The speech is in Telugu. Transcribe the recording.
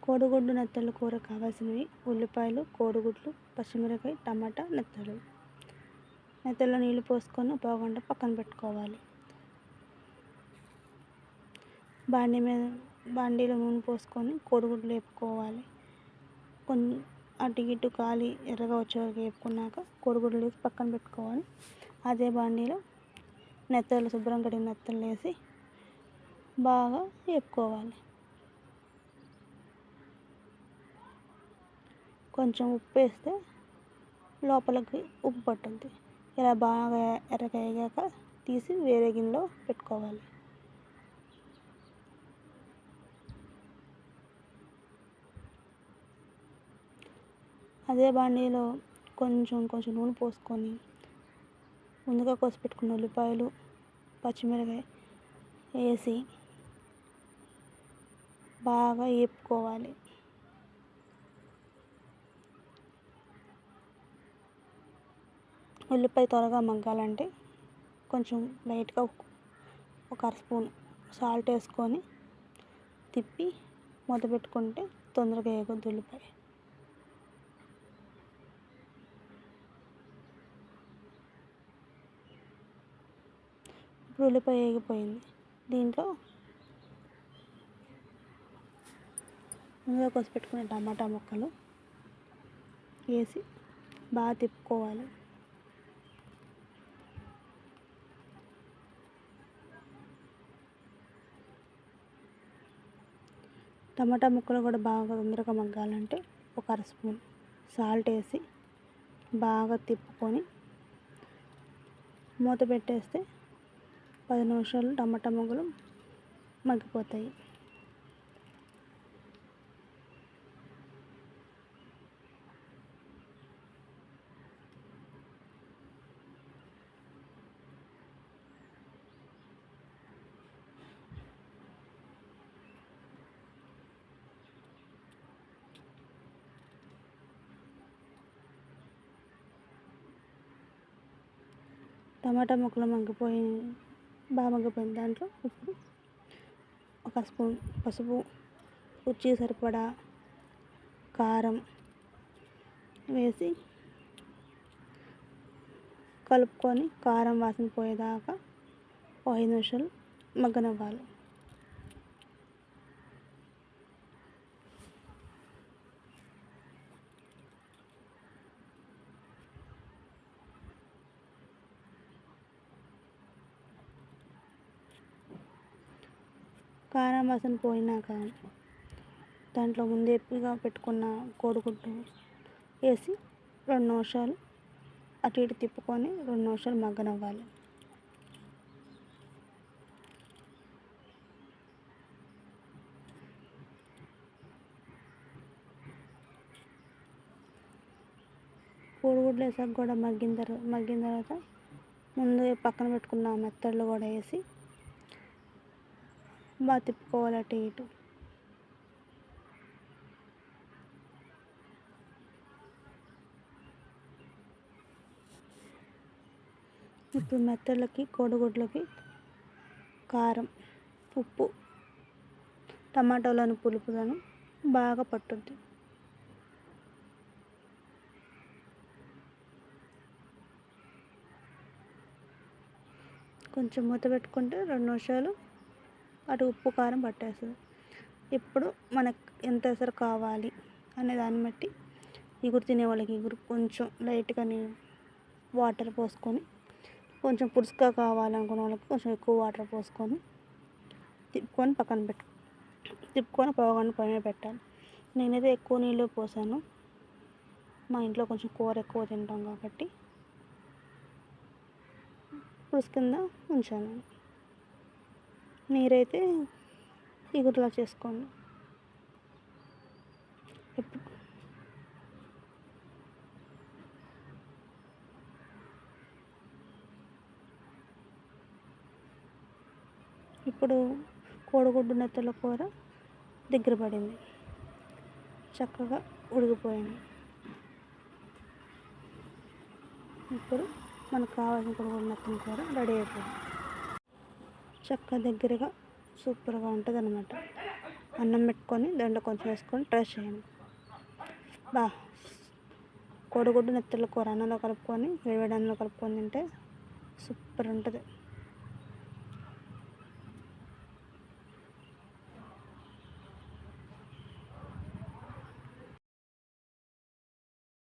కోడిగుడ్డు నెత్తళ్ళు కూర కావాల్సినవి: ఉల్లిపాయలు, కోడిగుడ్లు, పచ్చిమిరపకాయ, టమాటా, నెత్తళ్ళు. నెత్తళ్ళలో నీళ్లు పోసుకొని పావుగంట పక్కన పెట్టుకోవాలి. బాండీలో నూనె పోసుకొని కోడిగుడ్లు వేపుకోవాలి. అటు ఇటు కాలి ఎర్రగా వచ్చే వరకు వేపుకున్నాక కోడిగుడ్లు వేసి పక్కన పెట్టుకోవాలి. అదే బాండీలో శుభ్రం కడిగిన నెత్తళ్ళు వేసి బాగా వేపుకోవాలి. కొంచెం ఉప్పు వేస్తే లోపలికి ఉప్పు పట్టుద్ది. ఇలా బాగా ఎర్రగా వేగాక తీసి వేరే గిన్నెలో పెట్టుకోవాలి. అదే బాండీలో కొంచెం నూనె పోసుకొని ముందుగా కోసి పెట్టుకున్న ఉల్లిపాయలు, పచ్చిమిరపకాయ వేసి బాగా వేపుకోవాలి. ఉల్లిపాయ త్వరగా మగ్గాలంటే కొంచెం లైట్గా ఒక అర స్పూన్ సాల్ట్ వేసుకొని తిప్పి మూత పెట్టుకుంటే తొందరగా వేగుద్ది ఉల్లిపాయ. ఇప్పుడు ఉల్లిపాయ వేగిపోయింది. దీంట్లో ముందుగా కోసి పెట్టుకునే టమాటా ముక్కలు వేసి బాగా తిప్పుకోవాలి. టమాటా ముక్కలు కూడా బాగా తొందరగా మగ్గాలంటే ఒక అర స్పూన్ సాల్ట్ వేసి బాగా తిప్పుకొని మూత పెట్టేస్తే 10 నిమిషాలు టమాటా ముక్కలు మగ్గిపోతాయి. టమాటా ముక్కలు బాగా మగ్గిపోయింది. దాంట్లో ఇప్పుడు ఒక స్పూన్ పసుపు, రుచికి సరిపడా కారం వేసి కలుపుకొని కారం వాసన పోయేదాకా 5 నిమిషాలు మగ్గనివ్వాలి. కారం వాసన పోయినాక దాంట్లో ముందేపుగా పెట్టుకున్న కోడిగుడ్డు వేసి 2 నిమిషాలు అటు ఇటు తిప్పుకొని 2 నిమిషాలు మగ్గనివ్వాలి. కోడిగుడ్లు వేసాక కూడా మగ్గిన తర్వాత ముందు పక్కన పెట్టుకున్న మెత్తళ్ళు కూడా వేసి బాగా తిప్పుకోవాలి అటు ఇటు. ఇప్పుడు మెత్తళ్ళకి, కోడిగుడ్లకి కారం, ఉప్పు, టమాటోలను పులుపులను బాగా పట్టుద్ది. కొంచెం మూత పెట్టుకుంటే 2 నిమిషాలు అటు ఉప్పు కారం పట్టేస్తుంది. ఇప్పుడు మనకు ఎంత ఎసరు కావాలి అనే దాన్ని బట్టి ఇగురు తినే వాళ్ళకి కొంచెం లైట్గా వాటర్ పోసుకొని, కొంచెం పులుసుగా కావాలనుకునే వాళ్ళకి కొంచెం ఎక్కువ వాటర్ పోసుకొని తిప్పుకొని పావుగంట పొయ్యి మీద పెట్టాలి. నేనైతే ఎక్కువ నీళ్ళు పోసాను. మా ఇంట్లో కొంచెం కూర ఎక్కువ తింటాం కాబట్టి పులుసు కింద ఉంచాను. మీరైతే ఇగురులా చేసుకోండి. ఇప్పుడు కోడిగుడ్డు నెత్తళ్ళ కూర దగ్గర పడింది, చక్కగా ఉడికిపోయింది. ఇప్పుడు మనకు కావాల్సిన కోడిగుడ్డు నెత్తళ్ళ కూర రెడీ అయిపోయింది. చక్కగా దగ్గరగా సూపర్గా ఉంటుంది అన్నమాట. అన్నం పెట్టుకొని దాంట్లో కొంచెం వేసుకొని ట్రై చేయండి. బా కోడిగుడ్డు నెత్తళ్ళ కూర అన్నంలో కలుపుకొని వేడి అన్నంలో కలుపుకొని తింటే సూపర్ ఉంటుంది.